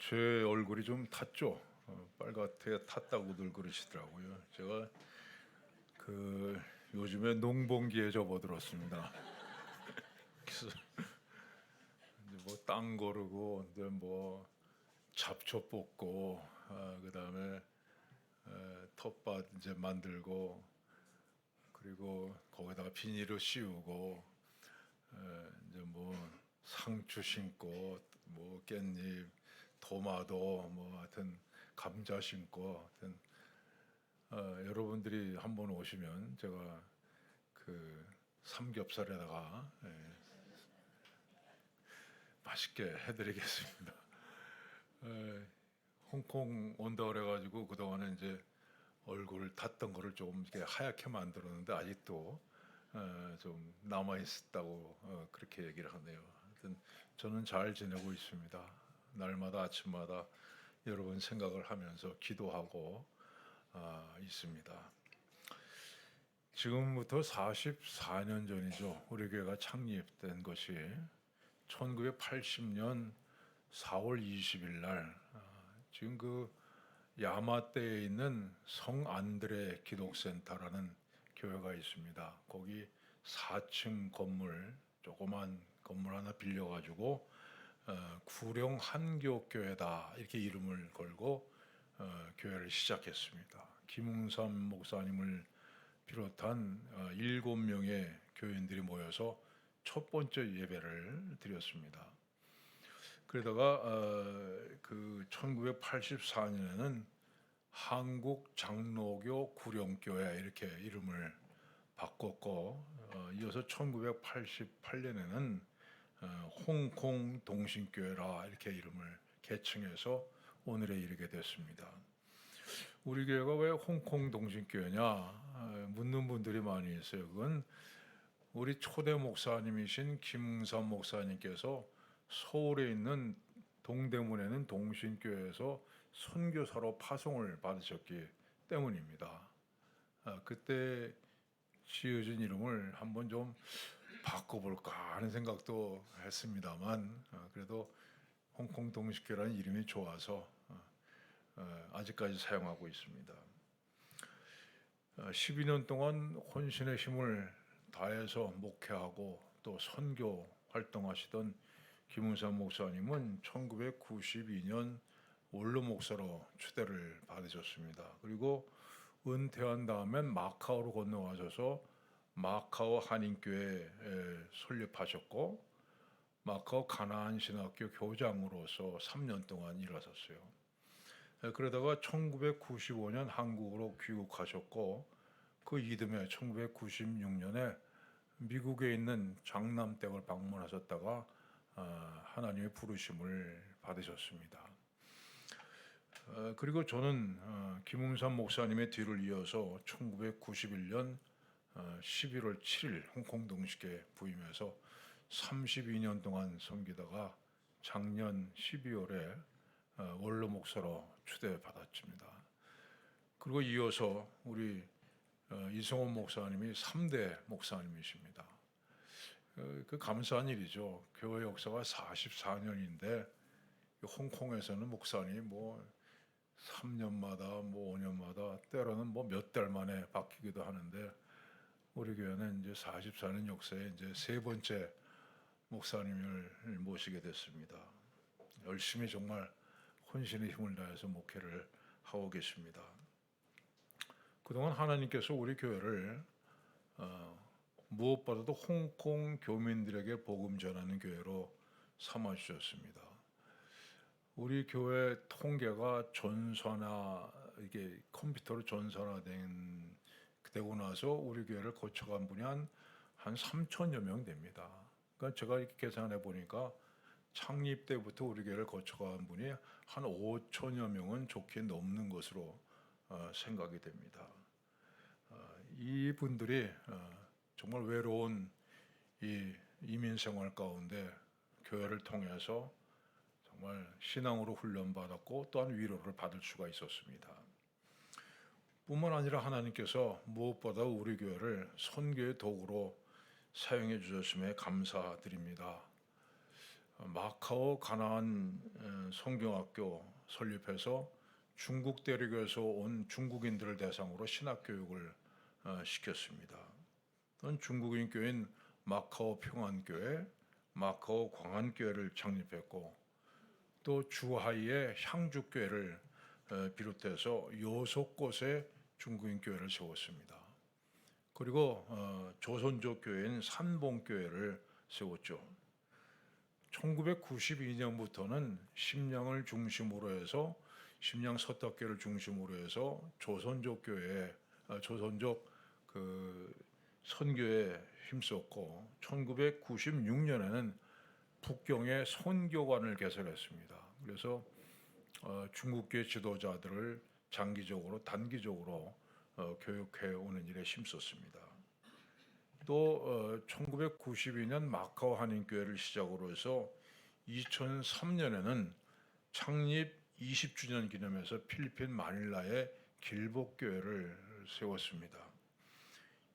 제 얼굴이 좀 탔죠. 빨갛게 탔다고들 그러시더라고요. 제가 그 요즘에 농번기에 접어들었습니다. 그래서 이제 뭐 땅 거르고, 이제 뭐 잡초 뽑고, 그다음에 텃밭 이제 만들고, 그리고 거기다가 비닐을 씌우고, 이제 뭐 상추 심고, 뭐 깻잎, 토마토, 뭐 하여튼 감자 심고, 하여튼 여러분들이 한번 오시면 제가 그 삼겹살에다가 맛있게 해드리겠습니다. 에, 홍콩 온다 그래가지고 그동안에 이제 얼굴을 탔던 거를 조금 이렇게 하얗게 만들었는데 아직도 좀 남아 있었다고 그렇게 얘기를 하네요. 하여튼 저는 잘 지내고 있습니다. 날마다 아침마다 여러분 생각을 하면서 기도하고 있습니다. 지금부터 44년 전이죠. 우리 교회가 창립된 것이 1980년 4월 20일 날 지금 그 야마떼에 있는 성 안드레 기독센터라는 교회가 있습니다. 거기 4층 건물, 조그만 건물 하나 빌려가지고 구령 한교교회다 이렇게 이름을 걸고 교회를 시작했습니다. 김웅삼 목사님을 비롯한 7명의 교인들이 모여서 첫 번째 예배를 드렸습니다. 그러다가 그 1984년에는 한국 장로교 구령교회 이렇게 이름을 바꿨고 이어서 1988년에는 홍콩 동신교회라 이렇게 이름을 개칭해서 오늘에 이르게 됐습니다. 우리 교회가 왜 홍콩 동신교회냐 묻는 분들이 많이 있어요. 그건 우리 초대 목사님이신 김웅삼 목사님께서 서울에 있는 동대문에는 동신교회에서 선교사로 파송을 받으셨기 때문입니다. 그때 지어진 이름을 한번 좀 바꿔볼까 하는 생각도 했습니다만 그래도 홍콩 동신교회라는 이름이 좋아서 아직까지 사용하고 있습니다. 12년 동안 혼신의 힘을 다해서 목회하고 또 선교 활동하시던 김은삼 목사님은 1992년 원로 목사로 추대를 받으셨습니다. 그리고 은퇴한 다음엔 마카오로 건너가셔서 마카오 한인교회에 설립하셨고 마카오 가나안 신학교 교장으로서 3년 동안 일하셨어요. 그러다가 1995년 한국으로 귀국하셨고 그 이듬해 1996년에 미국에 있는 장남댁을 방문하셨다가 하나님의 부르심을 받으셨습니다. 그리고 저는 김웅삼 목사님의 뒤를 이어서 1991년 11월 7일 홍콩 동식에 부임해서 32년 동안 섬기다가 작년 12월에 원로 목사로 추대받았습니다. 그리고 이어서 우리 이성원 목사님이 3대 목사님이십니다. 그 감사한 일이죠. 교회 역사가 44년인데 홍콩에서는 목사님이 뭐 3년마다 뭐 5년마다 때로는 뭐 몇 달 만에 바뀌기도 하는데 우리 교회는 이제 44년 역사에 이제 세 번째 목사님을 모시게 됐습니다. 열심히 정말 혼신의 힘을 다해서 목회를 하고 계십니다. 그동안 하나님께서 우리 교회를 무엇보다도 홍콩 교민들에게 복음 전하는 교회로 삼아 주셨습니다. 우리 교회 통계가 전산화 이게 컴퓨터로 전산화된 되고 나서 우리 교회를 거쳐간 분이 한 3천여 명 됩니다. 그러니까 제가 이렇게 계산해 보니까 창립 때부터 우리 교회를 거쳐간 분이 한 5천여 명은 좋게 넘는 것으로 생각이 됩니다. 이분들이 정말 외로운 이 이민 생활 가운데 교회를 통해서 정말 신앙으로 훈련받았고 또한 위로를 받을 수가 있었습니다. 뿐만 아니라 하나님께서 무엇보다 우리 교회를 선교의 도구로 사용해 주셨음에 감사드립니다. 마카오 가나안 성경학교 설립해서 중국 대륙에서 온 중국인들을 대상으로 신학 교육을 시켰습니다. 또는 중국인 교인 마카오 평안교회, 마카오 광안교회를 창립했고 또 주하이에 향주교회를 비롯해서 여섯 곳의 중국인 교회를 세웠습니다. 그리고 조선족 교회인 산봉교회를 세웠죠. 1992년부터는 심양을 중심으로 해서 심양 서탁교를 중심으로 해서 조선족 교회, 조선족 그 선교에 힘썼고 1996년에는 북경에 선교관을 개설했습니다. 그래서 중국계 지도자들을 장기적으로 단기적으로 교육해 오는 일에 힘썼습니다. 또 1992년 마카오 한인교회를 시작으로 해서 2003년에는 창립 20주년 기념해서 필리핀 마닐라에 길복교회를 세웠습니다.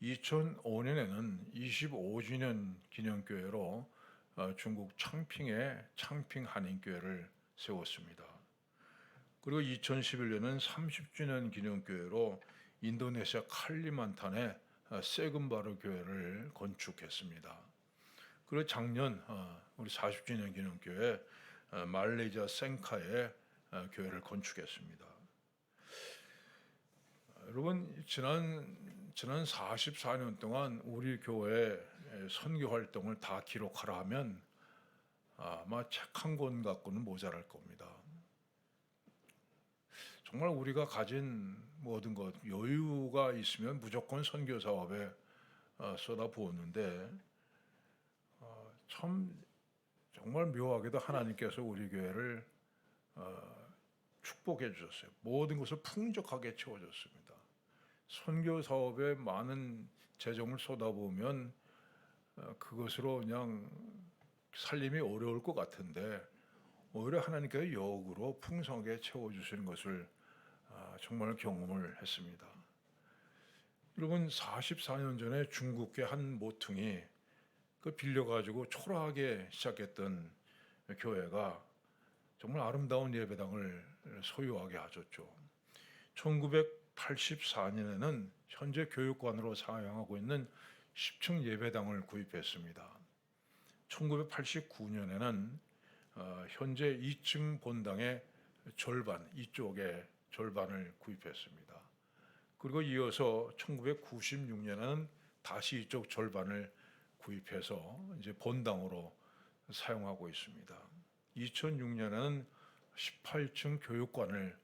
2005년에는 25주년 기념교회로 중국 창핑에 창핑 한인교회를 세웠습니다. 그리고 2011년은 30주년 기념교회로 인도네시아 칼리만탄에 세금바르 교회를 건축했습니다. 그리고 작년 우리 40주년 기념교회 말레이시아 생카에 교회를 건축했습니다. 여러분 지난 44년 동안 우리 교회 선교 활동을 다 기록하라 하면 아마 책 한 권 갖고는 모자랄 겁니다. 정말 우리가 가진 모든 것 여유가 있으면 무조건 선교 사업에 쏟아부었는데 참 정말 묘하게도 하나님께서 우리 교회를 축복해 주셨어요. 모든 것을 풍족하게 채워줬습니다. 선교 사업에 많은 재정을 쏟아부으면 그것으로 그냥 살림이 어려울 것 같은데 오히려 하나님께서 역으로 풍성하게 채워주시는 것을 정말 경험을 했습니다. 여러분 44년 전에 중국계 한 모퉁이 그 빌려가지고 초라하게 시작했던 교회가 정말 아름다운 예배당을 소유하게 하셨죠. 1984년에는 현재 교육관으로 사용하고 있는 10층 예배당을 구입했습니다. 1989년에는 현재 2층 본당의 절반, 이쪽에 절반을 구입했습니다. 그리고 이어서 1996년에는 다시 이쪽 절반을 구입해서 이제 본당으로 사용하고 있습니다. 2006년에는 18층 교육관을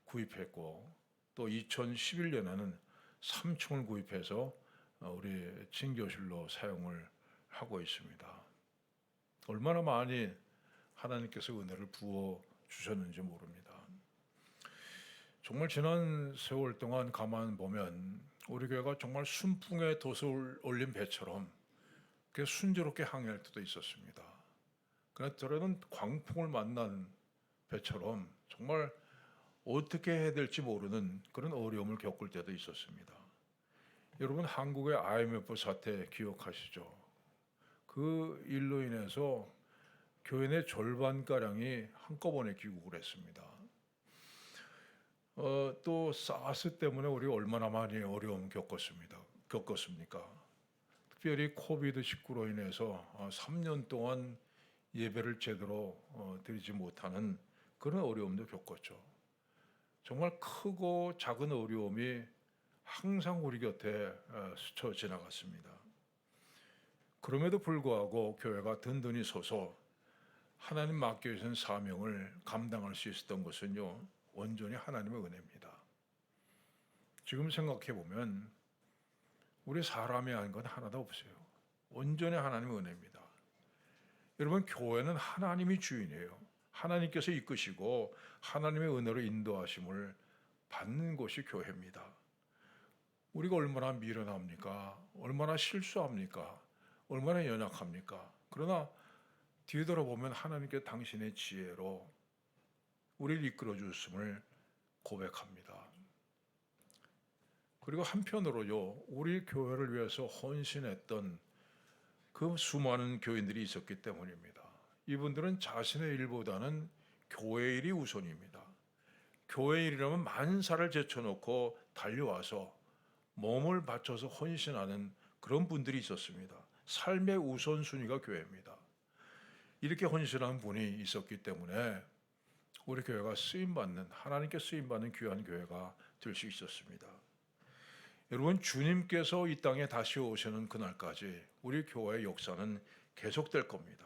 구입했고 또 2011년에는 3층을 구입해서 우리 진교실로 사용을 하고 있습니다. 얼마나 많이 하나님께서 은혜를 부어 주셨는지 모릅니다. 정말 지난 세월 동안 가만 보면 우리 교회가 정말 순풍에 돛을 올린 배처럼 순조롭게 항해할 때도 있었습니다. 그러나 때로는 광풍을 만난 배처럼 정말 어떻게 해야 될지 모르는 그런 어려움을 겪을 때도 있었습니다. 여러분 한국의 IMF 사태 기억하시죠? 그 일로 인해서 교회 내 절반가량이 한꺼번에 귀국을 했습니다. 또 사스 때문에 우리 얼마나 많이 어려움 겪었습니까? 특별히 코비드19로 인해서 3년 동안 예배를 제대로 드리지 못하는 그런 어려움도 겪었죠. 정말 크고 작은 어려움이 항상 우리 곁에 스쳐 지나갔습니다. 그럼에도 불구하고 교회가 든든히 서서 하나님 맡겨주신 사명을 감당할 수 있었던 것은요, 온전히 하나님의 은혜입니다. 지금 생각해 보면 우리 사람이 한 건 하나도 없어요. 온전히 하나님의 은혜입니다. 여러분 교회는 하나님이 주인이에요. 하나님께서 이끄시고 하나님의 은혜로 인도하심을 받는 곳이 교회입니다. 우리가 얼마나 미련합니까? 얼마나 실수합니까? 얼마나 연약합니까? 그러나 뒤돌아보면 하나님께 당신의 지혜로 우리를 이끌어 주셨음을 고백합니다. 그리고 한편으로요, 우리 교회를 위해서 헌신했던 그 수많은 교인들이 있었기 때문입니다. 이분들은 자신의 일보다는 교회 일이 우선입니다. 교회 일이라면 만사를 제쳐놓고 달려와서 몸을 바쳐서 헌신하는 그런 분들이 있었습니다. 삶의 우선순위가 교회입니다. 이렇게 헌신한 분이 있었기 때문에 우리 교회가 쓰임받는, 하나님께 쓰임받는 귀한 교회가 될 수 있었습니다. 여러분, 주님께서 이 땅에 다시 오시는 그날까지 우리 교회의 역사는 계속될 겁니다.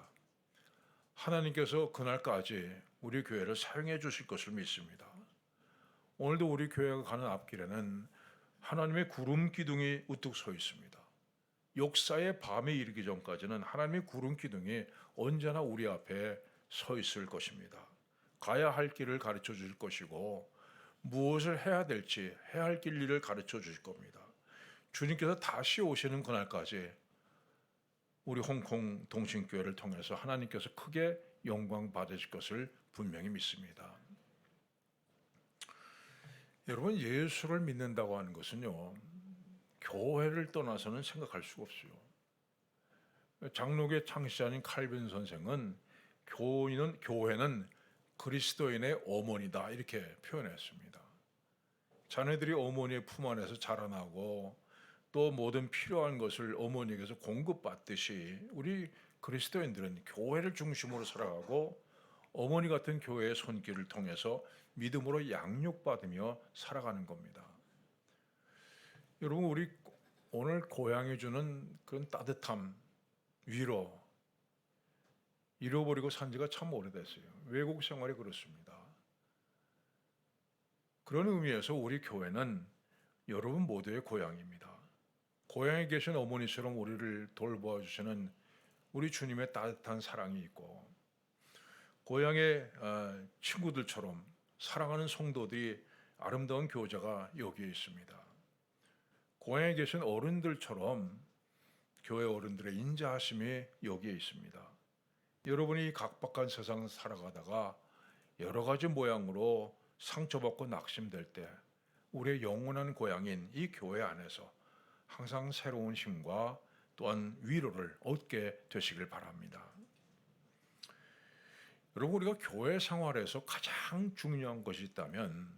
하나님께서 그날까지 우리 교회를 사용해 주실 것을 믿습니다. 오늘도 우리 교회가 가는 앞길에는 하나님의 구름 기둥이 우뚝 서 있습니다. 역사의 밤에 이르기 전까지는 하나님의 구름 기둥이 언제나 우리 앞에 서 있을 것입니다. 가야 할 길을 가르쳐 주실 것이고 무엇을 해야 될지 해야 할 길을 가르쳐 주실 겁니다. 주님께서 다시 오시는 그날까지 우리 홍콩 동신교회를 통해서 하나님께서 크게 영광 받으실 것을 분명히 믿습니다. 여러분, 예수를 믿는다고 하는 것은요, 교회를 떠나서는 생각할 수가 없어요. 장로교의 창시자인 칼빈 선생은 교회는 그리스도인의 어머니다 이렇게 표현했습니다. 자녀들이 어머니의 품 안에서 자라나고 또 모든 필요한 것을 어머니에게서 공급받듯이 우리 그리스도인들은 교회를 중심으로 살아가고 어머니 같은 교회의 손길을 통해서 믿음으로 양육받으며 살아가는 겁니다. 여러분, 우리 오늘 고향이 주는 그런 따뜻함, 위로 잃어버리고 산 지가 참 오래됐어요. 외국 생활이 그렇습니다. 그런 의미에서 우리 교회는 여러분 모두의 고향입니다. 고향에 계신 어머니처럼 우리를 돌보아 주시는 우리 주님의 따뜻한 사랑이 있고, 고향의 친구들처럼 사랑하는 성도들이 아름다운 교제가 여기에 있습니다. 고향에 계신 어른들처럼 교회 어른들의 인자하심이 여기에 있습니다. 여러분이 각박한 세상 살아가다가 여러 가지 모양으로 상처받고 낙심될 때 우리의 영원한 고향인 이 교회 안에서 항상 새로운 힘과 또한 위로를 얻게 되시길 바랍니다. 여러분, 우리가 교회 생활에서 가장 중요한 것이 있다면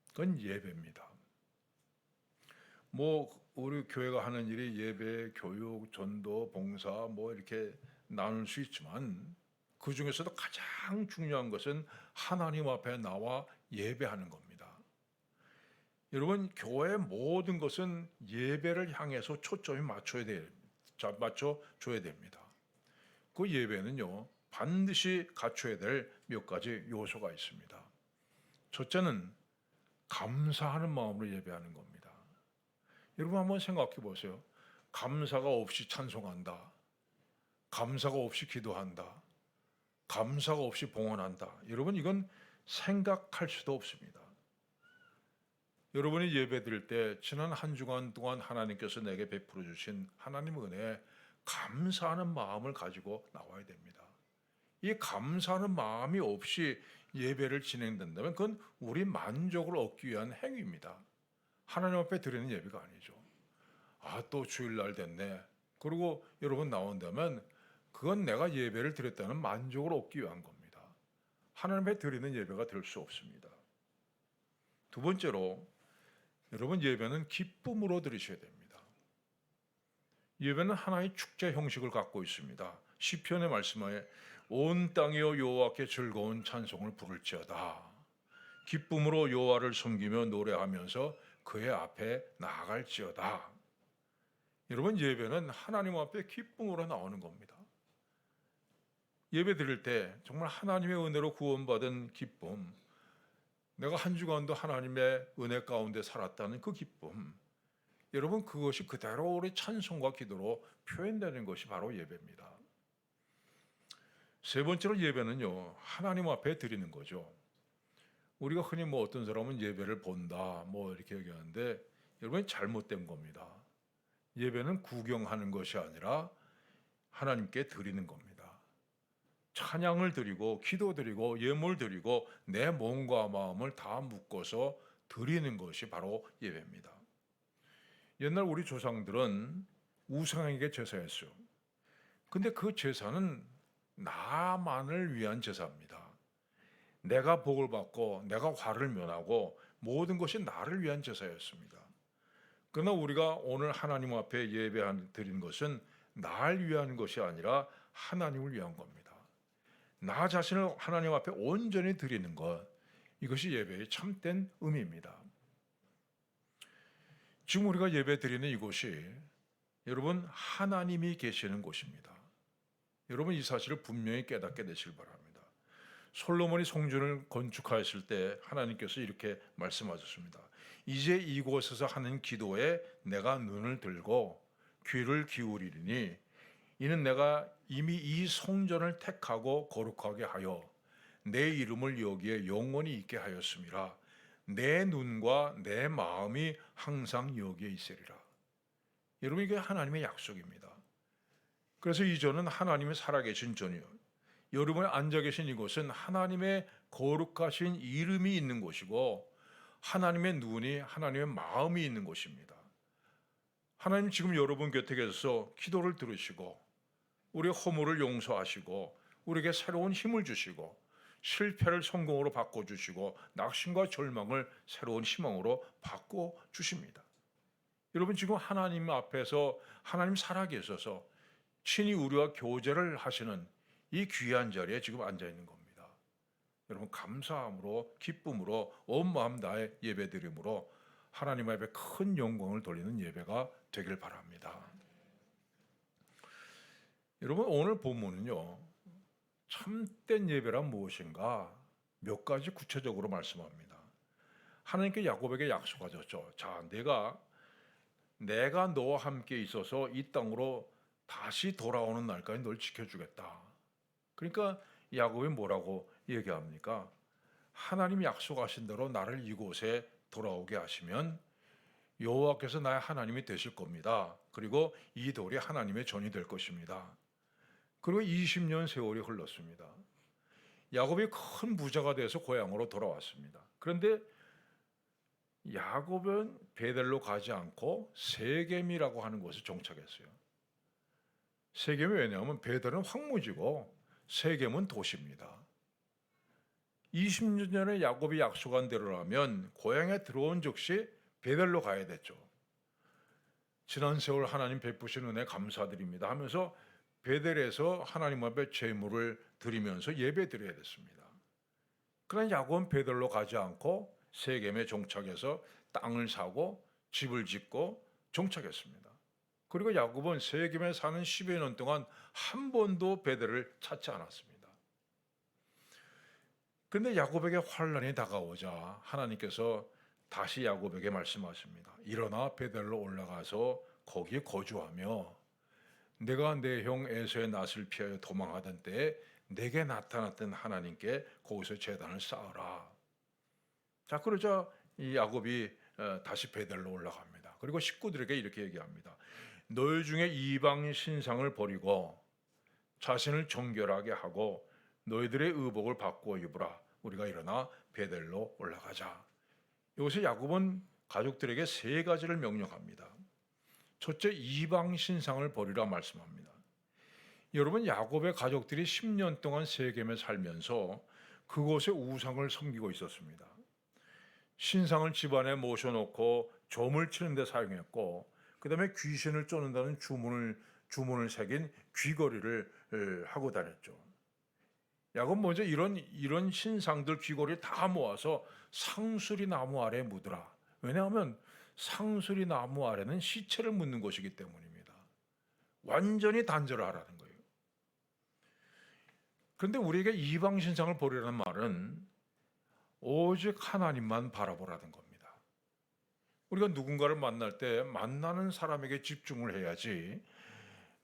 그건 예배입니다. 우리 교회가 하는 일이 예배, 교육, 전도, 봉사 이렇게 나눌 수 있지만 그 중에서도 가장 중요한 것은 하나님 앞에 나와 예배하는 겁니다. 여러분, 교회의 모든 것은 예배를 향해서 초점이 맞춰줘야 됩니다. 그 예배는요, 반드시 갖춰야 될 몇 가지 요소가 있습니다. 첫째는 감사하는 마음으로 예배하는 겁니다. 여러분, 한번 생각해 보세요. 감사가 없이 찬송한다, 감사가 없이 기도한다, 감사가 없이 봉헌한다. 여러분, 이건 생각할 수도 없습니다. 여러분이 예배 드릴 때 지난 한 주간 동안 하나님께서 내게 베풀어 주신 하나님 은혜에 감사하는 마음을 가지고 나와야 됩니다. 이 감사하는 마음이 없이 예배를 진행된다면 그건 우리 만족을 얻기 위한 행위입니다. 하나님 앞에 드리는 예배가 아니죠. 또 주일날 됐네. 그리고 여러분 나온다면 그건 내가 예배를 드렸다는 만족을 얻기 위한 겁니다. 하나님 앞에 드리는 예배가 될 수 없습니다. 두 번째로, 여러분, 예배는 기쁨으로 드리셔야 됩니다. 예배는 하나의 축제 형식을 갖고 있습니다. 시편의 말씀에 온 땅이여 여호와께 즐거운 찬송을 부를지어다. 기쁨으로 여호와를 섬기며 노래하면서 그의 앞에 나아갈지어다. 여러분, 예배는 하나님 앞에 기쁨으로 나오는 겁니다. 예배 드릴 때 정말 하나님의 은혜로 구원받은 기쁨, 내가 한 주간도 하나님의 은혜 가운데 살았다는 그 기쁨, 여러분, 그것이 그대로 우리 찬송과 기도로 표현되는 것이 바로 예배입니다. 세 번째로, 예배는요, 하나님 앞에 드리는 거죠. 우리가 흔히 어떤 사람은 예배를 본다 이렇게 얘기하는데 여러분, 잘못된 겁니다. 예배는 구경하는 것이 아니라 하나님께 드리는 겁니다. 찬양을 드리고 기도 드리고 예물 드리고 내 몸과 마음을 다 묶어서 드리는 것이 바로 예배입니다. 옛날 우리 조상들은 우상에게 제사했어요. 근데 그 제사는 나만을 위한 제사입니다. 내가 복을 받고 내가 화를 면하고 모든 것이 나를 위한 제사였습니다. 그러나 우리가 오늘 하나님 앞에 예배 드린 것은 나를 위한 것이 아니라 하나님을 위한 겁니다. 나 자신을 하나님 앞에 온전히 드리는 것, 이것이 예배의 참된 의미입니다. 지금 우리가 예배 드리는 이곳이 여러분 하나님이 계시는 곳입니다. 여러분 이 사실을 분명히 깨닫게 되시길 바랍니다. 솔로몬이 성전을 건축하였을 때 하나님께서 이렇게 말씀하셨습니다. 이제 이곳에서 하는 기도에 내가 눈을 들고 귀를 기울이리니 이는 내가 이미 이 성전을 택하고 거룩하게 하여 내 이름을 여기에 영원히 있게 하였음이라. 내 눈과 내 마음이 항상 여기에 있으리라. 여러분 이게 하나님의 약속입니다. 그래서 이 전은 하나님이 살아계신 전이요. 여러분이 앉아 계신 이곳은 하나님의 거룩하신 이름이 있는 곳이고 하나님의 눈이 하나님의 마음이 있는 곳입니다. 하나님 지금 여러분 곁에 계셔서 기도를 들으시고 우리의 허물을 용서하시고 우리에게 새로운 힘을 주시고 실패를 성공으로 바꿔주시고 낙심과 절망을 새로운 희망으로 바꿔주십니다. 여러분 지금 하나님 앞에서 하나님 살아계셔서 친히 우리와 교제를 하시는 이 귀한 자리에 지금 앉아있는 겁니다. 여러분 감사함으로 기쁨으로 온 마음 다해 예배드림으로 하나님 앞에 큰 영광을 돌리는 예배가 되길 바랍니다. 여러분 오늘 본문은요, 참된 예배란 무엇인가 몇 가지 구체적으로 말씀합니다. 하나님께 야곱에게 약속하셨죠. 자, 내가 너와 함께 있어서 이 땅으로 다시 돌아오는 날까지 널 지켜주겠다. 그러니까 야곱이 뭐라고 얘기합니까? 하나님이 약속하신 대로 나를 이곳에 돌아오게 하시면 여호와께서 나의 하나님이 되실 겁니다. 그리고 이 돌이 하나님의 전이 될 것입니다. 그리고 20년 세월이 흘렀습니다. 야곱이 큰 부자가 돼서 고향으로 돌아왔습니다. 그런데 야곱은 베델로 가지 않고 세겜이라고 하는 곳에 정착했어요. 세겜이 왜냐하면 베델은 황무지고 세겜은 도시입니다. 20년 전에 야곱이 약속한 대로라면 고향에 들어온 즉시 베델로 가야 됐죠. 지난 세월 하나님 베푸신 은혜 감사드립니다 하면서 베델에서 하나님 앞에 제물을 드리면서 예배 드려야 됐습니다. 그러나 야곱은 베델로 가지 않고 세겜에 정착해서 땅을 사고 집을 짓고 정착했습니다. 그리고 야곱은 세겜에 사는 10여 년 동안 한 번도 베델을 찾지 않았습니다. 그런데 야곱에게 환란이 다가오자 하나님께서 다시 야곱에게 말씀하십니다. 일어나 베델로 올라가서 거기에 거주하며 내가 내 형 에서의 낯을 피하여 도망하던 때에 내게 나타났던 하나님께 거기서 제단을 쌓으라. 자, 그러자 이 야곱이 다시 베델로 올라갑니다. 그리고 식구들에게 이렇게 얘기합니다. 너희 중에 이방 신상을 버리고 자신을 정결하게 하고 너희들의 의복을 바꾸어 입으라. 우리가 일어나 베델로 올라가자. 여기서 야곱은 가족들에게 세 가지를 명령합니다. 첫째, 이방 신상을 버리라 말씀합니다. 여러분, 야곱의 가족들이 10년 동안 세겜에 살면서 그곳에 우상을 섬기고 있었습니다. 신상을 집안에 모셔놓고 점을 치는 데 사용했고 그 다음에 귀신을 쫓는다는 주문을 새긴 귀걸이를 하고 다녔죠. 야곱 먼저 이런 신상들 귀걸이 다 모아서 상수리 나무 아래에 묻으라. 왜냐하면 상수리 나무 아래는 시체를 묻는 곳이기 때문입니다. 완전히 단절하라는 거예요. 그런데 우리에게 이방 신상을 버리라는 말은 오직 하나님만 바라보라는 겁니다. 우리가 누군가를 만날 때 만나는 사람에게 집중을 해야지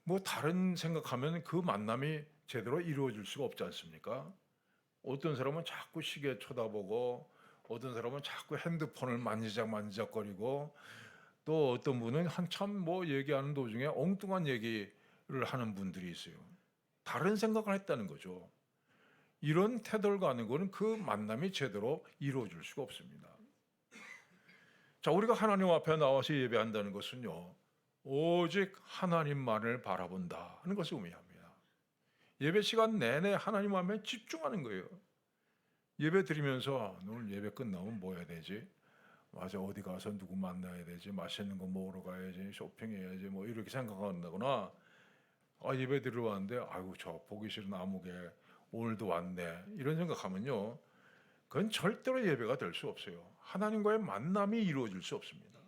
뭐 다른 생각하면 그 만남이 제대로 이루어질 수가 없지 않습니까? 어떤 사람은 자꾸 시계 쳐다보고 어떤 사람은 자꾸 핸드폰을 만지작거리고 또 어떤 분은 한참 뭐 얘기하는 도중에 엉뚱한 얘기를 하는 분들이 있어요. 다른 생각을 했다는 거죠. 이런 태도를 가는 것은 그 만남이 제대로 이루어질 수가 없습니다. 자, 우리가 하나님 앞에 나와서 예배한다는 것은요, 오직 하나님만을 바라본다 하는 것을 의미합니다. 예배 시간 내내 하나님 앞에 집중하는 거예요. 예배 드리면서 오늘 예배 끝나면 뭐 해야 되지? 맞아, 어디 가서 누구 만나야 되지? 맛있는 거 먹으러 가야지, 쇼핑해야지, 뭐 이렇게 생각한다거나, 예배 드리러 왔는데 아이고 저 보기 싫은 아무개 오늘도 왔네, 이런 생각하면요, 그건 절대로 예배가 될 수 없어요. 하나님과의 만남이 이루어질 수 없습니다.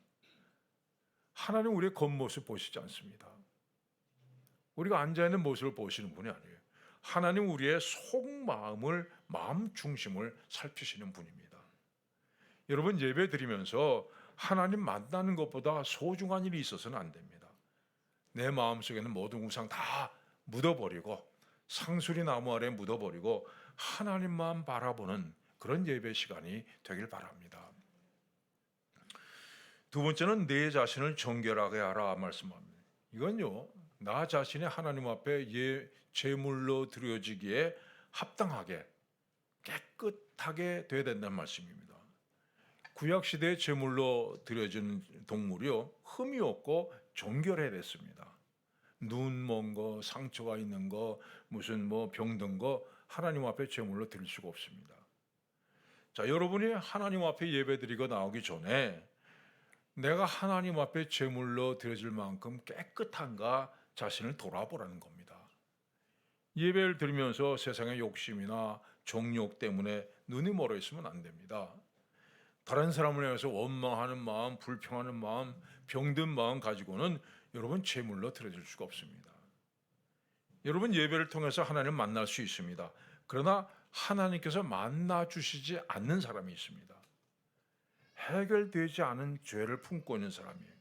하나님 우리의 겉모습 보시지 않습니다. 우리가 앉아있는 모습을 보시는 분이 아니에요. 하나님 우리의 속마음을, 마음 중심을 살피시는 분입니다. 여러분, 예배 드리면서 하나님 만나는 것보다 소중한 일이 있어서는 안 됩니다. 내 마음속에는 모든 우상 다 묻어버리고, 상수리 나무 아래 묻어버리고 하나님만 바라보는 그런 예배 시간이 되길 바랍니다. 두 번째는 내 자신을 정결하게 하라 말씀합니다. 이건요, 나 자신이 하나님 앞에 제물로 드려지기에 합당하게 깨끗하게 돼야 된다는 말씀입니다. 구약 시대의 제물로 드려진 동물이요, 흠이 없고 정결해야 됐습니다. 눈 먼 거, 상처가 있는 거, 무슨 뭐 병든 거 하나님 앞에 제물로 드릴 수가 없습니다. 자, 여러분이 하나님 앞에 예배드리고 나오기 전에 내가 하나님 앞에 제물로 드려질 만큼 깨끗한가 자신을 돌아보라는 겁니다. 예배를 드리면서 세상의 욕심이나 정욕 때문에 눈이 멀어 있으면 안 됩니다. 다른 사람을 향해서 원망하는 마음, 불평하는 마음, 병든 마음 가지고는 여러분 제물로 드려질 수가 없습니다. 여러분, 예배를 통해서 하나님을 만날 수 있습니다. 그러나 하나님께서 만나 주시지 않는 사람이 있습니다. 해결되지 않은 죄를 품고 있는 사람이에요.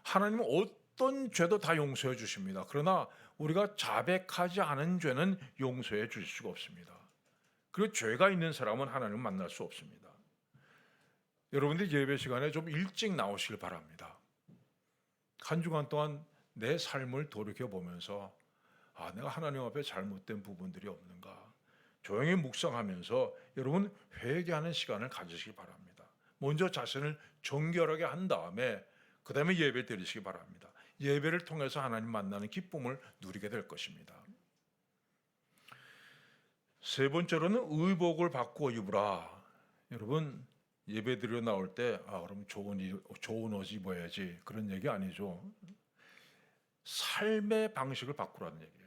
하나님은 어떤 죄도 다 용서해 주십니다. 그러나 우리가 자백하지 않은 죄는 용서해 주실 수가 없습니다. 그리고 죄가 있는 사람은 하나님을 만날 수 없습니다. 여러분들 예배 시간에 좀 일찍 나오시길 바랍니다. 한 주간 동안 내 삶을 돌이켜보면서 내가 하나님 앞에 잘못된 부분들이 없는가, 조용히 묵상하면서 여러분 회개하는 시간을 가지시기 바랍니다. 먼저 자신을 정결하게 한 다음에 그 다음에 예배 드리시기 바랍니다. 예배를 통해서 하나님 만나는 기쁨을 누리게 될 것입니다. 세 번째로는 의복을 바꾸어 입으라. 여러분, 예배 드리러 나올 때 그럼 좋은 옷 입어야지, 그런 얘기 아니죠. 삶의 방식을 바꾸라는 얘기예요.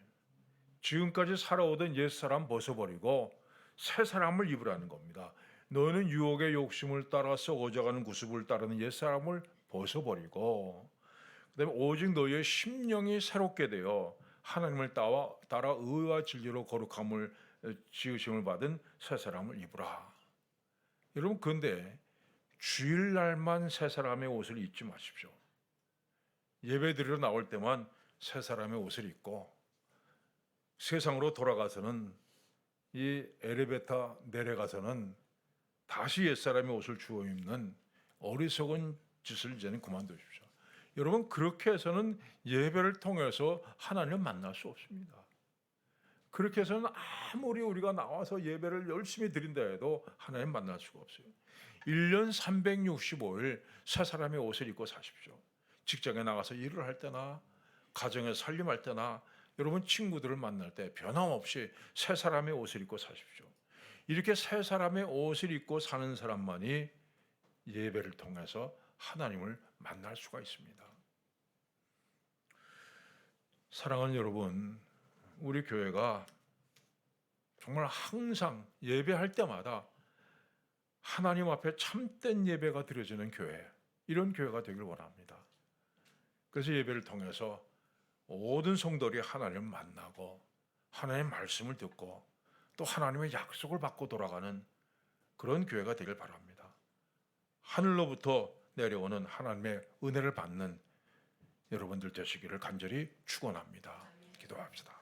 지금까지 살아오던 옛사람 벗어버리고 새 사람을 입으라는 겁니다. 너는 유혹의 욕심을 따라서 오져가는 구습을 따르는 옛사람을 벗어버리고, 그다음에 오직 너희의 심령이 새롭게 되어 하나님을 따라 의와 진리로 거룩함을 지으심을 받은 새 사람을 입으라. 여러분, 그런데 주일날만 새 사람의 옷을 입지 마십시오. 예배 드리러 나올 때만 새 사람의 옷을 입고 세상으로 돌아가서는, 이 엘리베이터 내려가서는 다시 옛사람의 옷을 주워 입는 어리석은 짓을 이제는 그만두십시오. 여러분, 그렇게 해서는 예배를 통해서 하나님을 만날 수 없습니다. 그렇게 해서는 아무리 우리가 나와서 예배를 열심히 드린다 해도 하나님 만날 수가 없어요. 1년 365일 새 사람의 옷을 입고 사십시오. 직장에 나가서 일을 할 때나 가정에 살림할 때나 여러분 친구들을 만날 때 변함없이 새 사람의 옷을 입고 사십시오. 이렇게 새 사람의 옷을 입고 사는 사람만이 예배를 통해서 하나님을 만날 수가 있습니다. 사랑하는 여러분, 우리 교회가 정말 항상 예배할 때마다 하나님 앞에 참된 예배가 드려지는 교회, 이런 교회가 되길 원합니다. 그래서 예배를 통해서 모든 성도들이 하나님을 만나고 하나님의 말씀을 듣고 또 하나님의 약속을 받고 돌아가는 그런 교회가 되길 바랍니다. 하늘로부터 내려오는 하나님의 은혜를 받는 여러분들 되시기를 간절히 축원합니다. 기도합시다.